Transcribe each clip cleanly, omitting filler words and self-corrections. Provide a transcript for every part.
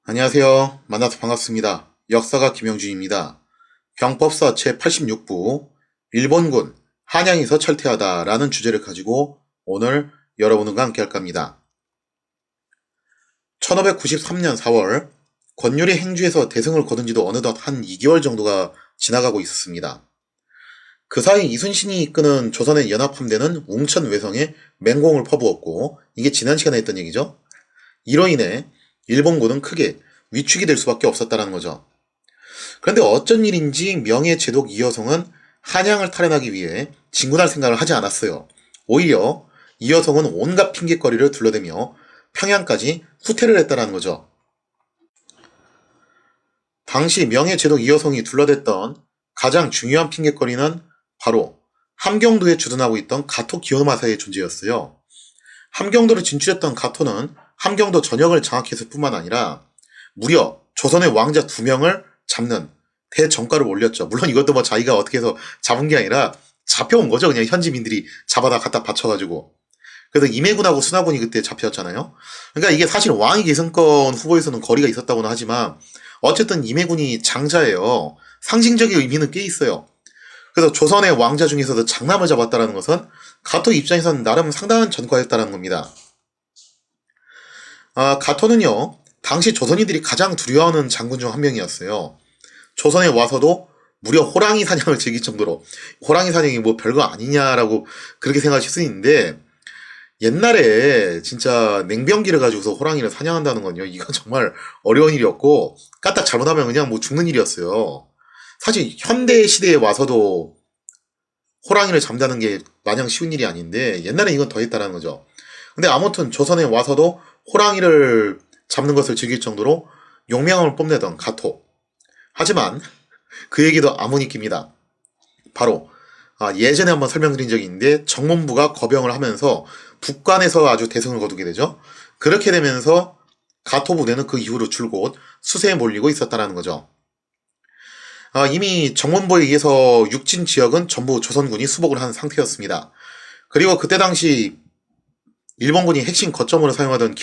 안녕하세요. 만나서 반갑습니다. 역사가 김영준입니다. 병법사 제86부 일본군 한양에서 철퇴하다 라는 주제를 가지고 오늘 여러분과 함께 할 겁니다. 1593년 4월 권율이 행주에서 대승을 거둔 지도 어느덧 한 2개월 정도가 지나가고 있었습니다. 그 사이 이순신이 이끄는 조선의 연합함대는 웅천 외성에 맹공을 퍼부었고, 이게 지난 시간에 했던 얘기죠. 이로 인해 일본군은 크게 위축이 될 수밖에 없었다는 거죠. 그런데 어쩐 일인지 명예제독 이여성은 한양을 탈환하기 위해 진군할 생각을 하지 않았어요. 오히려 이여성은 온갖 핑계거리를 둘러대며 평양까지 후퇴를 했다는 거죠. 당시 명예제독 이여성이 둘러댔던 가장 중요한 핑계거리는 바로 함경도에 주둔하고 있던 가토 기요마사의 존재였어요. 함경도를 진출했던 가토는 함경도 전역을 장악했을 뿐만 아니라 무려 조선의 왕자 2명을 잡는 대전과를 올렸죠. 물론 이것도 뭐 자기가 어떻게 해서 잡은 게 아니라 잡혀온 거죠. 그냥 현지민들이 잡아다 갖다 바쳐가지고. 그래서 임해군하고 순하군이 그때 잡혔잖아요. 그러니까 이게 사실 왕위 계승권 후보에서는 거리가 있었다고는 하지만 어쨌든 임해군이 장자예요. 상징적인 의미는 꽤 있어요. 그래서 조선의 왕자 중에서도 장남을 잡았다는 것은 가토 입장에서는 나름 상당한 전과였다는 겁니다. 가토는요, 당시 조선인들이 가장 두려워하는 장군 중 한 명이었어요. 조선에 와서도 무려 호랑이 사냥을 즐길 정도로, 호랑이 사냥이 뭐 별거 아니냐라고 그렇게 생각하실 수 있는데, 옛날에 진짜 냉병기를 가지고서 호랑이를 사냥한다는 건요, 이건 정말 어려운 일이었고, 까딱 잘못하면 그냥 뭐 죽는 일이었어요. 사실 현대 시대에 와서도 호랑이를 잡는다는 게 마냥 쉬운 일이 아닌데, 옛날에 이건 더 했다는 거죠. 근데 아무튼 조선에 와서도 호랑이를 잡는 것을 즐길 정도로 용맹함을 뽐내던 가토. 하지만 그 얘기도 아무니깁니다. 바로 예전에 한번 설명드린 적이 있는데 정문부가 거병을 하면서 북간에서 아주 대승을 거두게 되죠. 그렇게 되면서 가토 부대는 그 이후로 줄곧 수세에 몰리고 있었다는 거죠. 이미 정문부에 의해서 육진 지역은 전부 조선군이 수복을 한 상태였습니다. 그리고 그때 당시 일본군이 핵심 거점으로 사용하던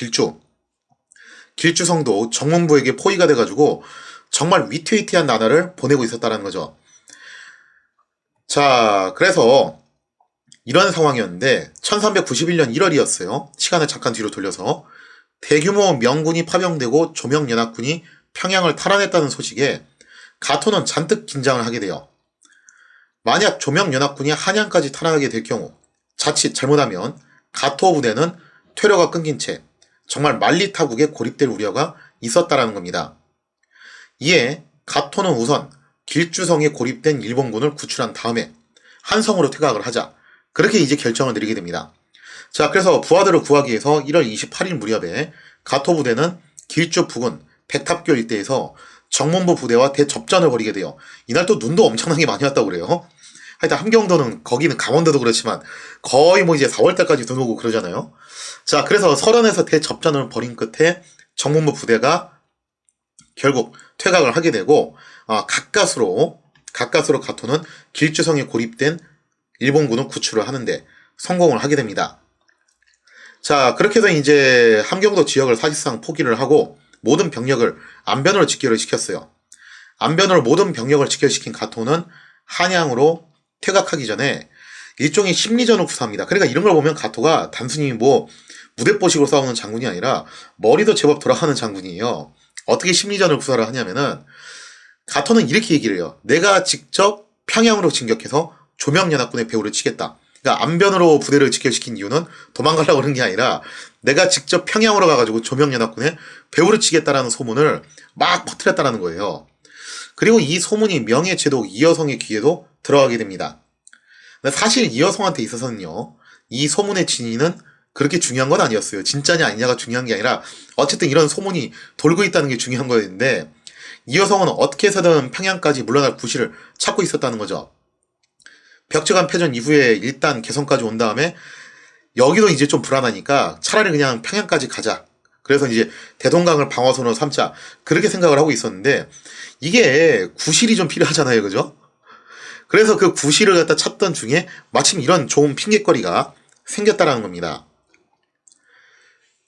길주성도 정문부에게 포위가 돼가지고 정말 위태위태한 나날을 보내고 있었다는 거죠. 자, 그래서 이런 상황이었는데 1391년 1월이었어요. 시간을 잠깐 뒤로 돌려서 대규모 명군이 파병되고 조명연합군이 평양을 탈환했다는 소식에 가토는 잔뜩 긴장을 하게 돼요. 만약 조명연합군이 한양까지 탈환하게 될 경우 자칫 잘못하면 가토 부대는 퇴로가 끊긴 채 정말 만리타국에 고립될 우려가 있었다라는 겁니다. 이에 가토는 우선 길주성에 고립된 일본군을 구출한 다음에 한성으로 퇴각을 하자, 그렇게 이제 결정을 내리게 됩니다. 자, 그래서 부하들을 구하기 위해서 1월 28일 무렵에 가토 부대는 길주 부근 백탑교 일대에서 정문부 부대와 대접전을 벌이게 돼요. 이날 또 눈도 엄청나게 많이 왔다고 그래요. 하여튼 함경도는, 거기는 강원도도 그렇지만 거의 뭐 이제 4월달까지 눈 오고 그러잖아요. 자, 그래서 설원에서 대접전을 벌인 끝에 정문부 부대가 결국 퇴각을 하게 되고, 가까스로 가토는 길주성에 고립된 일본군을 구출을 하는데 성공을 하게 됩니다. 자, 그렇게 해서 이제 함경도 지역을 사실상 포기를 하고 모든 병력을 안변으로 직결을 시켰어요. 안변으로 모든 병력을 직결시킨 가토는 한양으로 퇴각하기 전에 일종의 심리전을 구사합니다. 그러니까 이런 걸 보면 가토가 단순히 뭐 무대뽀식으로 싸우는 장군이 아니라 머리도 제법 돌아가는 장군이에요. 어떻게 심리전을 구사를 하냐면은 가토는 이렇게 얘기를 해요. 내가 직접 평양으로 진격해서 조명연합군의 배후를 치겠다. 그러니까 안변으로 부대를 직결시킨 이유는 도망가려고 그런 게 아니라 내가 직접 평양으로 가가지고 조명연합군의 배후를 치겠다라는 소문을 막 퍼뜨렸다는 거예요. 그리고 이 소문이 명예제독 이여성의 귀에도 들어가게 됩니다. 근데 사실 이여성한테 있어서는요, 이 소문의 진위는 그렇게 중요한 건 아니었어요. 진짜냐 아니냐가 중요한 게 아니라 어쨌든 이런 소문이 돌고 있다는 게 중요한 거였는데, 이여성은 어떻게 해서든 평양까지 물러날 구실을 찾고 있었다는 거죠. 벽제관 패전 이후에 일단 개성까지 온 다음에 여기도 이제 좀 불안하니까 차라리 그냥 평양까지 가자. 그래서 이제 대동강을 방어선으로 삼자. 그렇게 생각을 하고 있었는데 이게 구실이 좀 필요하잖아요. 그죠? 그래서 그 구실을 갖다 찾던 중에 마침 이런 좋은 핑계거리가 생겼다라는 겁니다.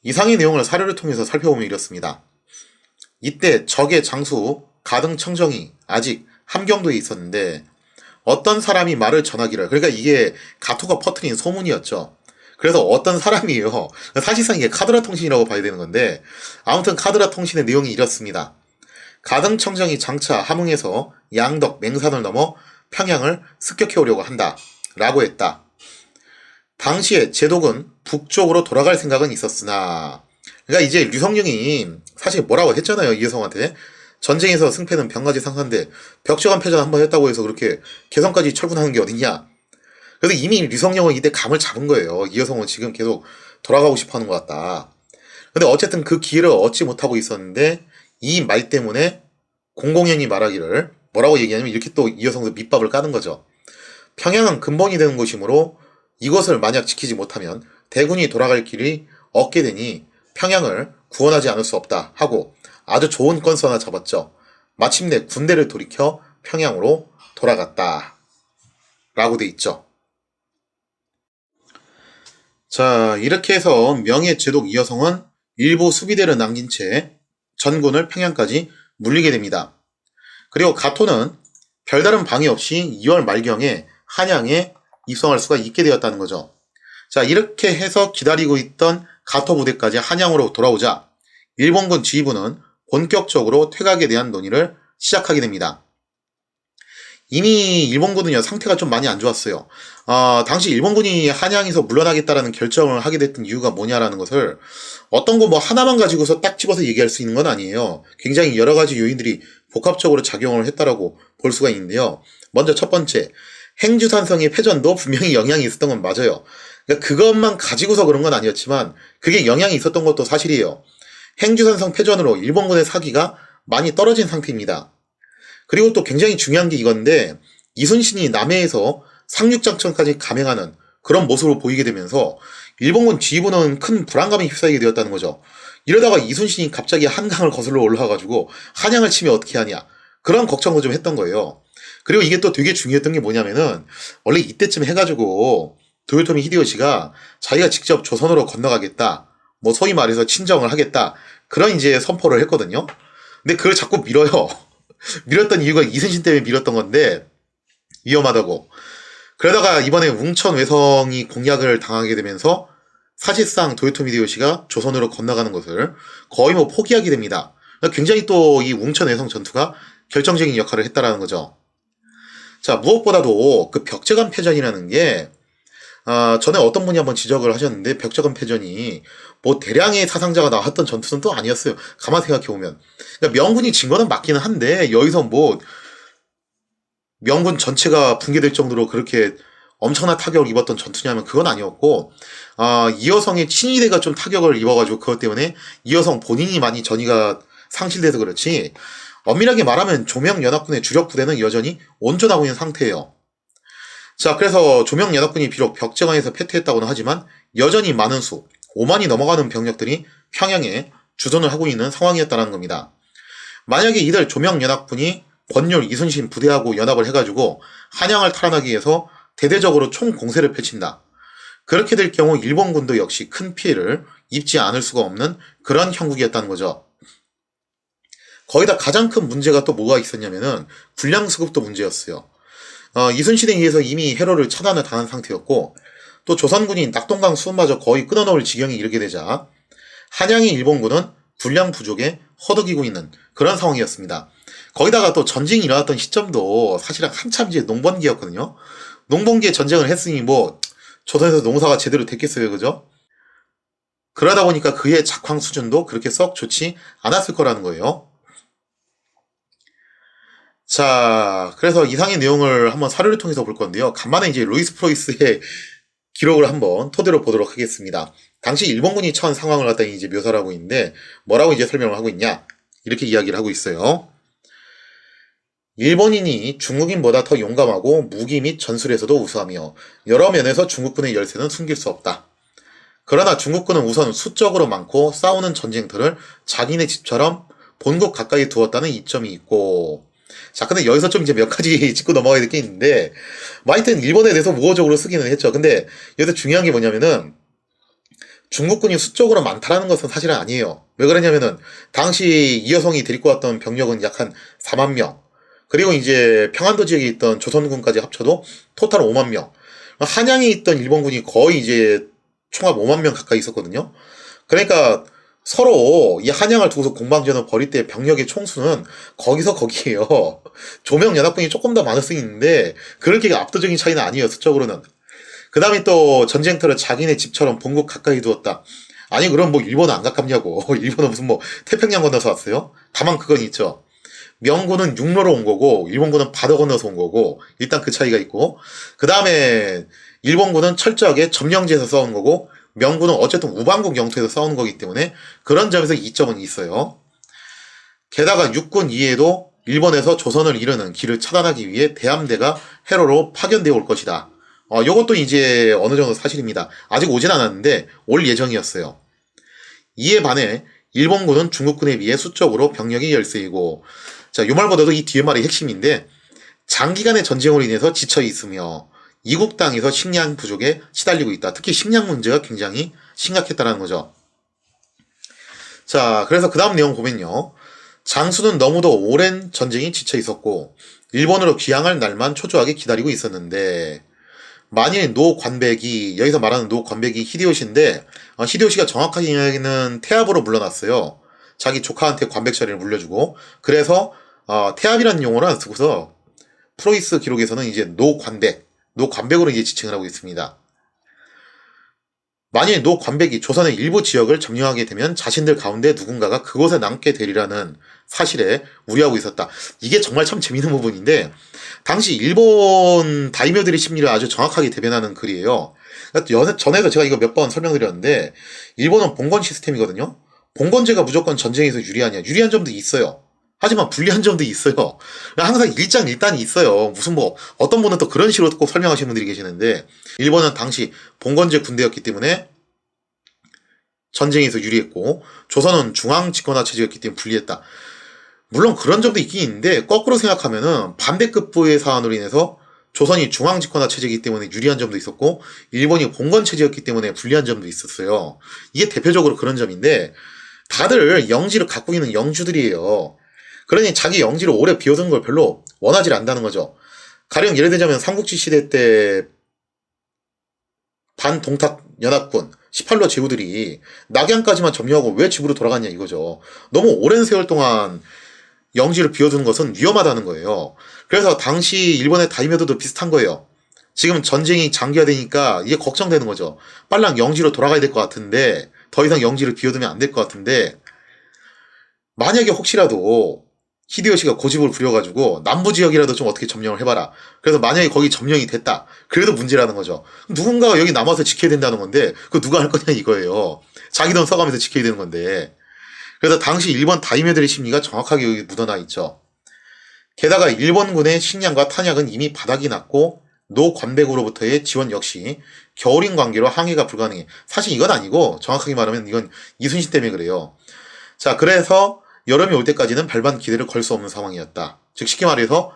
이상의 내용을 사료를 통해서 살펴보면 이렇습니다. 이때 적의 장수 가등청정이 아직 함경도에 있었는데 어떤 사람이 말을 전하기를, 그러니까 이게 가토가 퍼뜨린 소문이었죠. 그래서 어떤 사람이에요. 사실상 이게 카드라 통신이라고 봐야 되는 건데, 아무튼 카드라 통신의 내용이 이렇습니다. 가등청정이 장차 함흥에서 양덕, 맹산을 넘어 평양을 습격해오려고 한다 라고 했다. 당시에 제독은 북쪽으로 돌아갈 생각은 있었으나, 그러니까 이제 류성룡이 사실 뭐라고 했잖아요, 이여성한테. 전쟁에서 승패는 병가지 상사인데 벽저간 패전 한번 했다고 해서 그렇게 개성까지 철군하는 게 어딨냐. 그래서 이미 류성룡은 이때 감을 잡은 거예요. 이여성은 지금 계속 돌아가고 싶어 하는 것 같다. 근데 어쨌든 그 기회를 얻지 못하고 있었는데 이 말 때문에 공공연히 말하기를 뭐라고 얘기하냐면 이렇게 또 이여성도 밑밥을 까는 거죠. 평양은 근본이 되는 곳이므로 이것을 만약 지키지 못하면 대군이 돌아갈 길이 없게 되니 평양을 구원하지 않을 수 없다 하고 아주 좋은 건수 하나 잡았죠. 마침내 군대를 돌이켜 평양으로 돌아갔다 라고 돼 있죠. 자, 이렇게 해서 명예제독 이여성은 일부 수비대를 남긴 채 전군을 평양까지 물리게 됩니다. 그리고 가토는 별다른 방해 없이 2월 말경에 한양에 입성할 수가 있게 되었다는 거죠. 자, 이렇게 해서 기다리고 있던 가토 부대까지 한양으로 돌아오자 일본군 지휘부는 본격적으로 퇴각에 대한 논의를 시작하게 됩니다. 이미 일본군은 상태가 좀 많이 안 좋았어요. 당시 일본군이 한양에서 물러나겠다라는 결정을 하게 됐던 이유가 뭐냐라는 것을 어떤 거 뭐 하나만 가지고서 딱 집어서 얘기할 수 있는 건 아니에요. 굉장히 여러 가지 요인들이 복합적으로 작용을 했다라고 볼 수가 있는데요. 먼저 첫 번째, 행주산성의 패전도 분명히 영향이 있었던 건 맞아요. 그러니까 그것만 가지고서 그런 건 아니었지만 그게 영향이 있었던 것도 사실이에요. 행주산성 패전으로 일본군의 사기가 많이 떨어진 상태입니다. 그리고 또 굉장히 중요한 게 이건데 이순신이 남해에서 상륙작전까지 감행하는 그런 모습을 보이게 되면서 일본군 지휘부는 큰 불안감에 휩싸이게 되었다는 거죠. 이러다가 이순신이 갑자기 한강을 거슬러 올라와가지고 한양을 치면 어떻게 하냐, 그런 걱정을 좀 했던 거예요. 그리고 이게 또 되게 중요했던 게 뭐냐면은 원래 이때쯤 해가지고 도요토미 히데요시가 자기가 직접 조선으로 건너가겠다, 뭐 소위 말해서 친정을 하겠다, 그런 이제 선포를 했거든요. 근데 그걸 자꾸 밀어요. 밀었던 이유가 이순신 때문에 밀었던 건데 위험하다고. 그러다가 이번에 웅천 외성이 공략을 당하게 되면서 사실상 도요토미 히데요시가 조선으로 건너가는 것을 거의 뭐 포기하게 됩니다. 굉장히 또 이 웅천 외성 전투가 결정적인 역할을 했다라는 거죠. 자, 무엇보다도 그 벽제간 패전이라는 게 전에 어떤 분이 한번 지적을 하셨는데 벽제간 패전이 뭐 대량의 사상자가 나왔던 전투는 또 아니었어요. 가만 생각해보면. 그러니까 명군이 진 거는 맞기는 한데 여기서 뭐 명군 전체가 붕괴될 정도로 그렇게 엄청난 타격을 입었던 전투냐면 그건 아니었고, 이여성의 친위대가 좀 타격을 입어가지고 그것 때문에 이여성 본인이 많이 전의가 상실돼서 그렇지, 엄밀하게 말하면 조명연합군의 주력 부대는 여전히 온전하고 있는 상태예요. 자, 그래서 조명연합군이 비록 벽제관에서 패퇴했다고는 하지만 여전히 많은 수, 5만이 넘어가는 병력들이 평양에 주둔을 하고 있는 상황이었다는 겁니다. 만약에 이들 조명연합군이 권율 이순신 부대하고 연합을 해가지고 한양을 탈환하기 위해서 대대적으로 총공세를 펼친다. 그렇게 될 경우 일본군도 역시 큰 피해를 입지 않을 수가 없는 그런 형국이었다는 거죠. 거기다 가장 큰 문제가 또 뭐가 있었냐면은 군량수급도 문제였어요. 이순신에 의해서 이미 해로를 차단을 당한 상태였고, 또 조선군이 낙동강 수은마저 거의 끊어놓을 지경에 이르게 되자 한양의 일본군은 군량 부족에 허덕이고 있는 그런 상황이었습니다. 거기다가 또 전쟁이 일어났던 시점도 사실은 한참 이제 농번기였거든요. 농번기에 전쟁을 했으니 뭐 조선에서 농사가 제대로 됐겠어요, 그죠? 그러다 보니까 그의 작황 수준도 그렇게 썩 좋지 않았을 거라는 거예요. 자, 그래서 이상의 내용을 한번 사료를 통해서 볼 건데요. 간만에 이제 루이스 프로이스의 기록을 한번 토대로 보도록 하겠습니다. 당시 일본군이 처한 상황을 갖다 이제 묘사를 하고 있는데 뭐라고 이제 설명을 하고 있냐, 이렇게 이야기를 하고 있어요. 일본인이 중국인보다 더 용감하고 무기 및 전술에서도 우수하며 여러 면에서 중국군의 열세는 숨길 수 없다. 그러나 중국군은 우선 수적으로 많고 싸우는 전쟁터를 자기네 집처럼 본국 가까이 두었다는 이점이 있고, 자, 근데 여기서 좀 이제 몇 가지 짚고 넘어가야 될 게 있는데, 뭐 하여튼 일본에 대해서 우호적으로 쓰기는 했죠. 근데 여기서 중요한 게 뭐냐면은 중국군이 수적으로 많다라는 것은 사실은 아니에요. 왜 그러냐면은 당시 이여성이 데리고 왔던 병력은 약 한 4만 명. 그리고 이제 평안도 지역에 있던 조선군까지 합쳐도 토탈 5만 명. 한양에 있던 일본군이 거의 이제 총합 5만 명 가까이 있었거든요. 그러니까 서로 이 한양을 두고서 공방전을 벌일 때 병력의 총수는 거기서 거기에요. 조명연합군이 조금 더 많을 수 있는데 그렇게 압도적인 차이는 아니에요, 수적으로는. 그 다음에 또 전쟁터를 자기네 집처럼 본국 가까이 두었다. 아니 그럼 뭐 일본은 안 가깝냐고. 일본은 무슨 뭐 태평양 건너서 왔어요? 다만 그건 있죠. 명군은 육로로 온 거고 일본군은 바다 건너서 온 거고 일단 그 차이가 있고 그 다음에 일본군은 철저하게 점령지에서 싸운 거고 명군은 어쨌든 우방국 영토에서 싸우는 거기 때문에 그런 점에서 이점은 있어요. 게다가 육군 이외에도 일본에서 조선을 이르는 길을 차단하기 위해 대함대가 해로로 파견되어 올 것이다. 요것도 이제 어느 정도 사실입니다. 아직 오진 않았는데 올 예정이었어요. 이에 반해 일본군은 중국군에 비해 수적으로 병력이 열세이고 자, 요 말보다도 이 뒤에 말이 핵심인데 장기간의 전쟁으로 인해서 지쳐 있으며 이국 땅에서 식량 부족에 시달리고 있다. 특히 식량 문제가 굉장히 심각했다는 거죠. 자, 그래서 그 다음 내용 보면요. 장수는 너무도 오랜 전쟁이 지쳐 있었고 일본으로 귀향할 날만 초조하게 기다리고 있었는데 만일 노 관백이 여기서 말하는 노 관백이 히데요시인데 히데요시가 정확하게는 태압으로 물러났어요. 자기 조카한테 관백 자리를 물려주고 그래서 태압이라는 용어를 안 쓰고서 프로이스 기록에서는 이제 노관백으로 이제 지칭을 하고 있습니다. 만일 노관백이 조선의 일부 지역을 점령하게 되면 자신들 가운데 누군가가 그곳에 남게 되리라는 사실에 우려하고 있었다. 이게 정말 참 재밌는 부분인데 당시 일본 다이묘들의 심리를 아주 정확하게 대변하는 글이에요. 전에도 제가 이거 몇 번 설명드렸는데 일본은 봉건 시스템이거든요. 봉건제가 무조건 전쟁에서 유리하냐? 유리한 점도 있어요. 하지만 불리한 점도 있어요. 항상 일장일단이 있어요. 무슨 뭐 어떤 분은 또 그런 식으로 꼭 설명하시는 분들이 계시는데 일본은 당시 봉건제 군대였기 때문에 전쟁에서 유리했고 조선은 중앙 집권화 체제였기 때문에 불리했다. 물론 그런 점도 있긴 있는데 거꾸로 생각하면은 반대급부의 사안으로 인해서 조선이 중앙 집권화 체제이기 때문에 유리한 점도 있었고 일본이 봉건 체제였기 때문에 불리한 점도 있었어요. 이게 대표적으로 그런 점인데 다들 영지를 갖고 있는 영주들이에요. 그러니 자기 영지를 오래 비워둔 걸 별로 원하지 않는다는 거죠. 가령 예를 들자면 삼국지 시대 때 반동탁 연합군 18로 제후들이 낙양까지만 점령하고 왜 집으로 돌아갔냐 이거죠. 너무 오랜 세월 동안 영지를 비워두는 것은 위험하다는 거예요. 그래서 당시 일본의 다이묘도도 비슷한 거예요. 지금 전쟁이 장기화되니까 이게 걱정되는 거죠. 빨랑 영지로 돌아가야 될 것 같은데 더 이상 영지를 비워두면 안 될 것 같은데 만약에 혹시라도 히데요시가 고집을 부려가지고 남부 지역이라도 좀 어떻게 점령을 해봐라. 그래서 만약에 거기 점령이 됐다. 그래도 문제라는 거죠. 누군가가 여기 남아서 지켜야 된다는 건데 그거 누가 할 거냐 이거예요. 자기 돈 써가면서 지켜야 되는 건데. 그래서 당시 일본 다이묘들의 심리가 정확하게 여기 묻어나 있죠. 게다가 일본군의 식량과 탄약은 이미 바닥이 났고 노관백으로부터의 지원 역시 겨울인 관계로 항해가 불가능해. 사실 이건 아니고 정확하게 말하면 이건 이순신 때문에 그래요. 자, 그래서 여름이 올 때까지는 별반 기대를 걸 수 없는 상황이었다. 즉 쉽게 말해서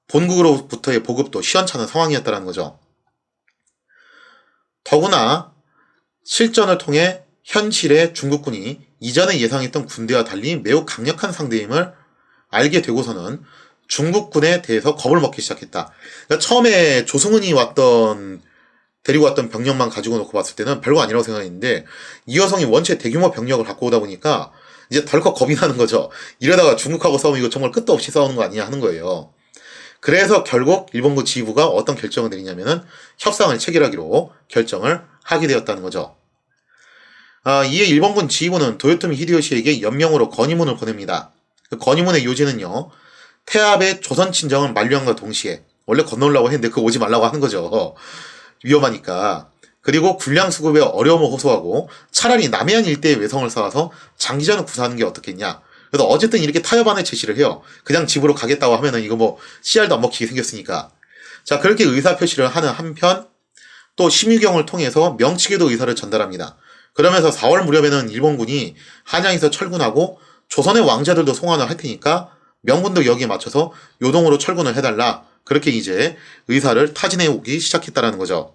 본국으로부터의 보급도 시원찮은 상황이었다는 거죠. 더구나 실전을 통해 현실의 중국군이 이전에 예상했던 군대와 달리 매우 강력한 상대임을 알게 되고서는 중국군에 대해서 겁을 먹기 시작했다. 그러니까 처음에 조승은이 데리고 왔던 병력만 가지고 놓고 봤을 때는 별거 아니라고 생각했는데 이여성이 원체 대규모 병력을 갖고 오다 보니까 이제 덜컥 겁이 나는 거죠. 이러다가 중국하고 싸우면 이거 정말 끝도 없이 싸우는 거 아니냐 하는 거예요. 그래서 결국 일본군 지휘부가 어떤 결정을 내리냐면은 협상을 체결하기로 결정을 하게 되었다는 거죠. 이에 일본군 지휘부는 도요토미 히데요시에게 연명으로 건의문을 보냅니다. 그 건의문의 요지는요. 태압의 조선 친정을 만류함과 동시에 원래 건너오려고 했는데 그거 오지 말라고 하는 거죠. 위험하니까. 그리고 군량 수급에 어려움을 호소하고 차라리 남해안 일대에 외성을 쌓아서 장기전을 구사하는 게 어떻겠냐. 그래서 어쨌든 이렇게 타협안을 제시를 해요. 그냥 집으로 가겠다고 하면은 이거 뭐 씨알도 안 먹히게 생겼으니까. 자, 그렇게 의사표시를 하는 한편 또 심유경을 통해서 명측에도 의사를 전달합니다. 그러면서 4월 무렵에는 일본군이 한양에서 철군하고 조선의 왕자들도 송환을 할 테니까 명군도 여기에 맞춰서 요동으로 철군을 해달라. 그렇게 이제 의사를 타진해 오기 시작했다라는 거죠.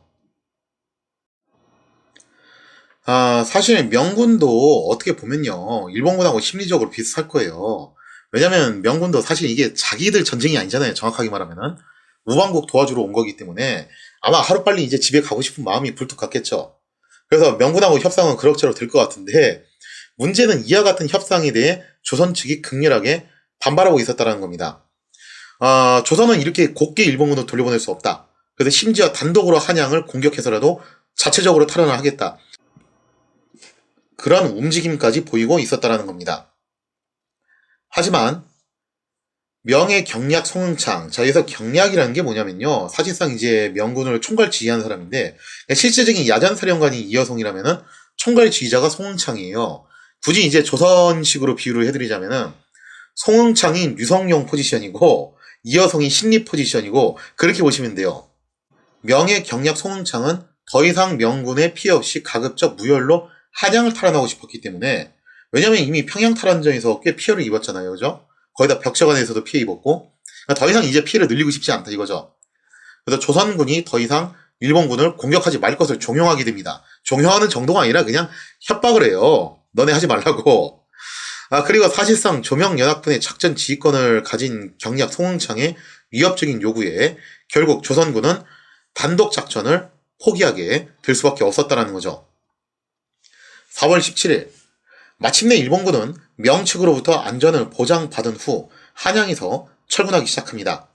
사실 명군도 어떻게 보면요, 일본군하고 심리적으로 비슷할 거예요. 왜냐면 명군도 사실 이게 자기들 전쟁이 아니잖아요. 정확하게 말하면은 우방국 도와주러 온 거기 때문에 아마 하루빨리 이제 집에 가고 싶은 마음이 불뚝 같겠죠. 그래서 명군하고 협상은 그럭저럭 될 것 같은데, 문제는 이와 같은 협상에 대해 조선 측이 극렬하게 반발하고 있었다는 겁니다. 조선은 이렇게 곱게 일본군을 돌려보낼 수 없다. 그래서 심지어 단독으로 한양을 공격해서라도 자체적으로 탈환을 하겠다. 그런 움직임까지 보이고 있었다는 겁니다. 하지만 명의 경략 송응창. 자, 여기서 경략이라는 게 뭐냐면요, 사실상 이제 명군을 총괄 지휘한 사람인데, 실제적인 야전사령관이 이여송이라면은 총괄 지휘자가 송응창이에요. 굳이 이제 조선식으로 비유를 해드리자면은 송응창이 유성룡 포지션이고 이여송이 신립 포지션이고, 그렇게 보시면 돼요. 명의 경략 송응창은 더 이상 명군의 피해 없이 가급적 무혈로 한양을 탈환하고 싶었기 때문에, 왜냐면 이미 평양 탈환전에서 꽤 피해를 입었잖아요. 그죠? 거기다 벽제관에서도 피해 입었고, 더 이상 이제 피해를 늘리고 싶지 않다 이거죠. 그래서 조선군이 더 이상 일본군을 공격하지 말 것을 종용하게 됩니다. 종용하는 정도가 아니라 그냥 협박을 해요. 너네 하지 말라고. 그리고 사실상 조명연합군의 작전 지휘권을 가진 경략 송응창의 위협적인 요구에 결국 조선군은 단독 작전을 포기하게 될 수밖에 없었다는 거죠. 4월 17일, 마침내 일본군은 명 측으로부터 안전을 보장받은 후 한양에서 철군하기 시작합니다.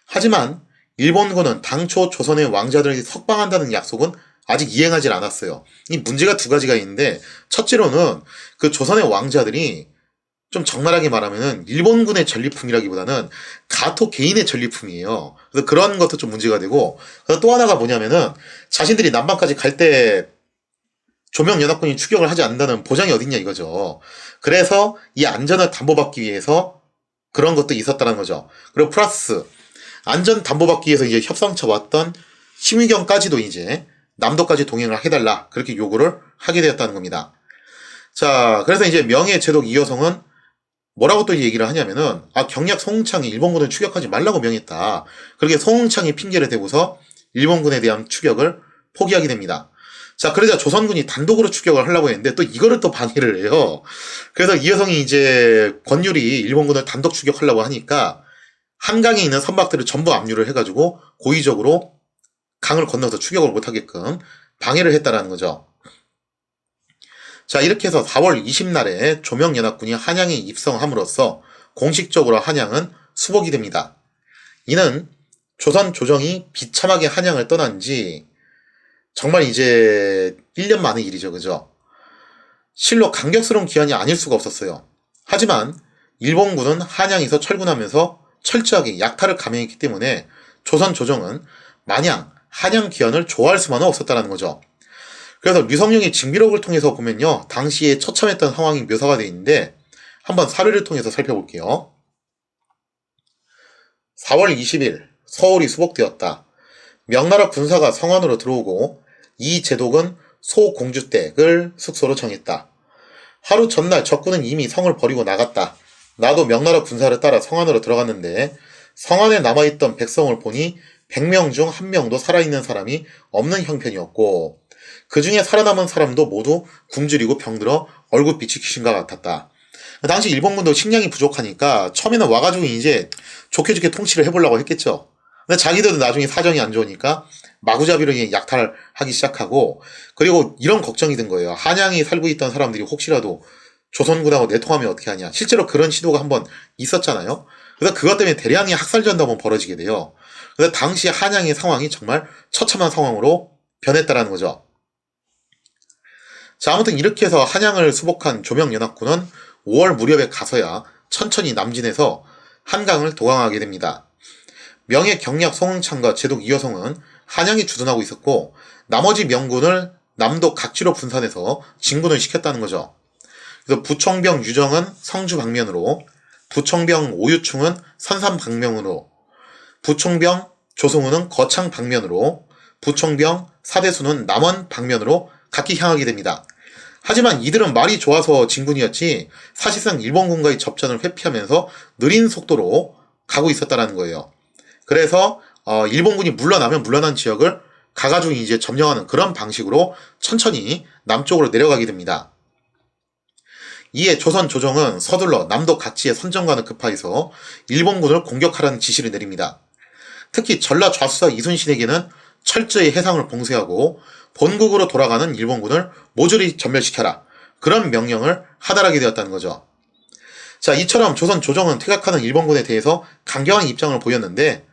하지만 일본군은 당초 조선의 왕자들이 석방한다는 약속은 아직 이행하지 않았어요. 이 문제가 두 가지가 있는데, 첫째로는 그 조선의 왕자들이 좀 적나라하게 말하면은 일본군의 전리품이라기보다는 가토 개인의 전리품이에요. 그래서 그런 것도 좀 문제가 되고, 그래서 또 하나가 뭐냐면은 자신들이 남방까지 갈 때 조명연합군이 추격을 하지 않는다는 보장이 어딨냐 이거죠. 그래서 이 안전을 담보받기 위해서 그런 것도 있었다는 거죠. 그리고 플러스 안전 담보받기 위해서 이제 협상쳐 왔던 심의경까지도 이제 남도까지 동행을 해달라, 그렇게 요구를 하게 되었다는 겁니다. 자, 그래서 이제 명예 제독 이여성은 뭐라고 또 얘기를 하냐면은, 경략 송응창이 일본군을 추격하지 말라고 명했다. 그렇게 송응창이 핑계를 대고서 일본군에 대한 추격을 포기하게 됩니다. 자, 그러자 조선군이 단독으로 추격을 하려고 했는데 또 이거를 또 방해를 해요. 그래서 이여성이 이제 권율이 일본군을 단독 추격하려고 하니까 한강에 있는 선박들을 전부 압류를 해가지고 고의적으로 강을 건너서 추격을 못하게끔 방해를 했다라는 거죠. 자, 이렇게 해서 4월 20날에 조명연합군이 한양에 입성함으로써 공식적으로 한양은 수복이 됩니다. 이는 조선 조정이 비참하게 한양을 떠난 지 정말 이제 1년 만의 일이죠. 그죠? 실로 감격스러운 기한이 아닐 수가 없었어요. 하지만 일본군은 한양에서 철군하면서 철저하게 약탈을 감행했기 때문에 조선 조정은 마냥 한양 귀환을 좋아할 수만은 없었다는 거죠. 그래서 류성룡의 징비록을 통해서 보면요, 당시에 처참했던 상황이 묘사가 되어 있는데 한번 사례를 통해서 살펴볼게요. 4월 20일 서울이 수복되었다. 명나라 군사가 성안으로 들어오고 이 제독은 소공주댁을 숙소로 정했다. 하루 전날 적군은 이미 성을 버리고 나갔다. 나도 명나라 군사를 따라 성안으로 들어갔는데 성안에 남아있던 백성을 보니 100명 중 1명도 살아있는 사람이 없는 형편이었고, 그 중에 살아남은 사람도 모두 굶주리고 병들어 얼굴빛이 귀신과 같았다. 당시 일본군도 식량이 부족하니까 처음에는 와가지고 이제 좋게 좋게 통치를 해보려고 했겠죠. 근데 자기들도 나중에 사정이 안 좋으니까 마구잡이로 약탈을 하기 시작하고, 그리고 이런 걱정이 든 거예요. 한양에 살고 있던 사람들이 혹시라도 조선군하고 내통하면 어떻게 하냐. 실제로 그런 시도가 한번 있었잖아요. 그래서 그것 때문에 대량의 학살전도 한번 벌어지게 돼요. 그래서 당시 한양의 상황이 정말 처참한 상황으로 변했다라는 거죠. 자, 아무튼 이렇게 해서 한양을 수복한 조명연합군은 5월 무렵에 가서야 천천히 남진해서 한강을 도강하게 됩니다. 명예 경략 송응창과 제독 이여성은 한양에 주둔하고 있었고, 나머지 명군을 남도 각지로 분산해서 진군을 시켰다는 거죠. 그래서 부총병 유정은 성주 방면으로, 부총병 오유충은 선산 방면으로, 부총병 조성우는 거창 방면으로, 부총병 사대수는 남원 방면으로 각기 향하게 됩니다. 하지만 이들은 말이 좋아서 진군이었지 사실상 일본군과의 접전을 회피하면서 느린 속도로 가고 있었다는 거예요. 그래서 일본군이 물러나면 물러난 지역을 가가지고 이제 점령하는 그런 방식으로 천천히 남쪽으로 내려가게 됩니다. 이에 조선 조정은 서둘러 남도 각지의 선정과는 급하여서 일본군을 공격하라는 지시를 내립니다. 특히 전라 좌수사 이순신에게는 철저히 해상을 봉쇄하고 본국으로 돌아가는 일본군을 모조리 전멸시켜라. 그런 명령을 하달하게 되었다는 거죠. 자, 이처럼 조선 조정은 퇴각하는 일본군에 대해서 강경한 입장을 보였는데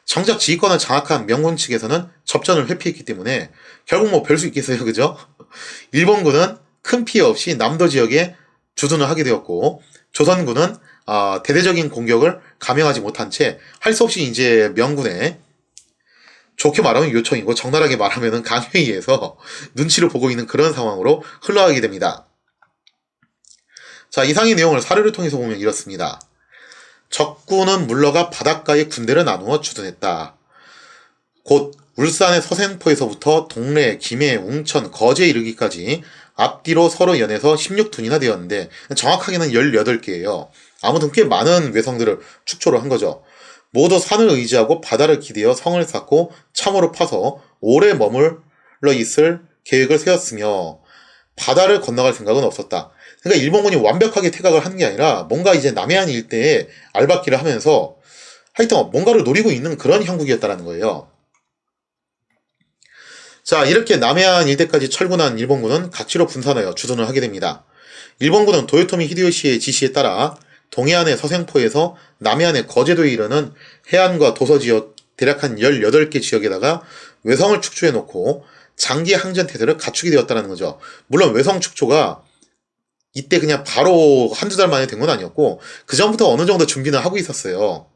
정작 지휘권을 장악한 명군 측에서는 접전을 회피했기 때문에 결국 뭐 별 수 있겠어요, 그죠? 일본군은 큰 피해 없이 남도 지역에 주둔을 하게 되었고 조선군은 대대적인 공격을 감행하지 못한 채 할 수 없이 이제 명군에 좋게 말하면 요청이고 적나라하게 말하면 강요에 의해서 눈치를 보고 있는 그런 상황으로 흘러가게 됩니다. 자, 이상의 내용을 사료를 통해서 보면 이렇습니다. 적군은 물러가 바닷가에 군대를 나누어 주둔했다. 곧 울산의 서생포에서부터 동래, 김해, 웅천, 거제에 이르기까지 앞뒤로 서로 연해서 16둔이나 되었는데 정확하게는 18개예요. 아무튼 꽤 많은 외성들을 축초를 한 거죠. 모두 산을 의지하고 바다를 기대어 성을 쌓고 참호를 파서 오래 머물러 있을 계획을 세웠으며 바다를 건너갈 생각은 없었다. 그러니까 일본군이 완벽하게 퇴각을 하는 게 아니라 뭔가 이제 남해안 일대에 알박기를 하면서 하여튼 뭔가를 노리고 있는 그런 형국이었다는 거예요. 자, 이렇게 남해안 일대까지 철군한 일본군은 각지로 분산하여 주둔을 하게 됩니다. 일본군은 도요토미 히데요시의 지시에 따라 동해안의 서생포에서 남해안의 거제도에 이르는 해안과 도서지역 대략 한 18개 지역에다가 외성을 축조해놓고 장기 항전 태세를 갖추게 되었다는 거죠. 물론 외성 축조가 이때 그냥 바로 한두 달 만에 된 건 아니었고 그 전부터 어느 정도 준비는 하고 있었어요.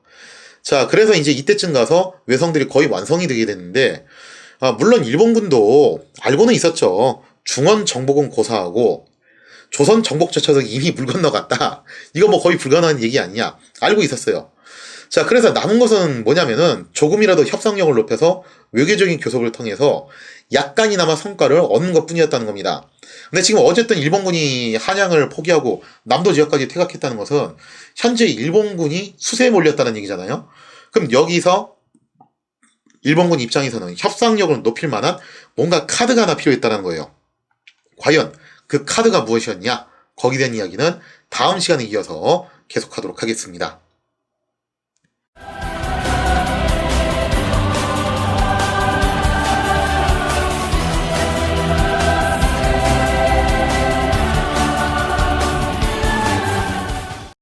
자, 그래서 이제 이때쯤 가서 외성들이 거의 완성이 되게 됐는데 물론 일본군도 알고는 있었죠. 중원 정복은 고사하고 조선 정복 조차도 이미 물 건너갔다. 이거 뭐 거의 불가능한 얘기 아니냐. 알고 있었어요. 자, 그래서 남은 것은 뭐냐면은 조금이라도 협상력을 높여서 외교적인 교섭을 통해서 약간이나마 성과를 얻는 것 뿐이었다는 겁니다. 근데 지금 어쨌든 일본군이 한양을 포기하고 남도 지역까지 퇴각했다는 것은 현재 일본군이 수세에 몰렸다는 얘기잖아요. 그럼 여기서 일본군 입장에서는 협상력을 높일 만한 뭔가 카드가 하나 필요했다는 거예요. 과연 그 카드가 무엇이었냐? 거기에 대한 이야기는 다음 시간에 이어서 계속하도록 하겠습니다.